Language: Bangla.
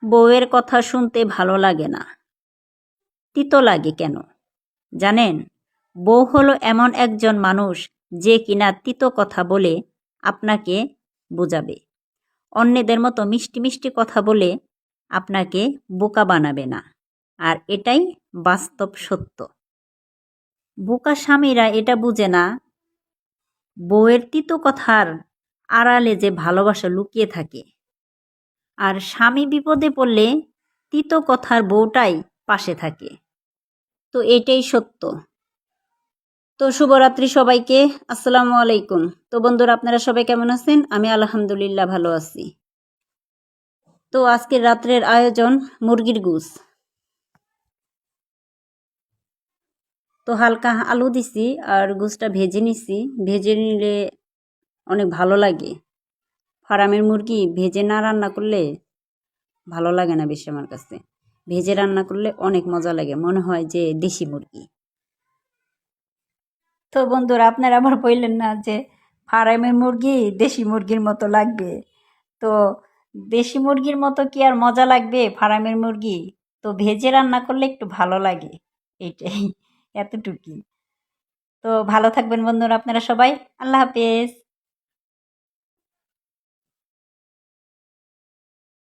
বউয়ের কথা শুনতে ভালো লাগে না, তিতো লাগে কেন জানেন? বউ হলো এমন একজন মানুষ যে কিনা তিতো কথা বলে আপনাকে বোঝাবে, অন্যদের মতো মিষ্টি মিষ্টি কথা বলে আপনাকে বোকা বানাবে না। আর এটাই বাস্তব সত্য। বোকা স্বামীরা এটা বুঝে না বউয়ের তিতো কথার আড়ালে যে ভালোবাসা লুকিয়ে থাকে। আর স্বামী বিপদে পড়লে তিতো কথার বউটাই পাশে থাকে। তো এটাই সত্য। তো শুভরাত্রি সবাইকে, আসসালামু আলাইকুম। তো বন্ধুরা, আপনারা সবাই কেমন আছেন? আমি আলহামদুলিল্লাহ ভালো আছি। তো আজকের রাত্রের আয়োজন মুরগির গুস। তো হালকা আলু দিছি আর গুসটা ভেজে নিছি। ভেজে নিলে অনেক ভালো লাগে। ফার্মের মুরগি ভেজে না রান্না করলে ভালো লাগে না বেশি আমার কাছে। ভেজে রান্না করলে অনেক মজা লাগে, মনে হয় যে দেশি মুরগি। তো বন্ধুরা, আপনারা আবার বললেন না যে ফার্মের মুরগি দেশি মুরগির মতো লাগবে। তো দেশি মুরগির মতো কি আর মজা লাগবে ফার্মের মুরগি? তো ভেজে রান্না করলে একটু ভালো লাগে, এইটাই, এতটুকুই। তো ভালো থাকবেন বন্ধুরা আপনারা সবাই। আল্লাহ হাফেজ।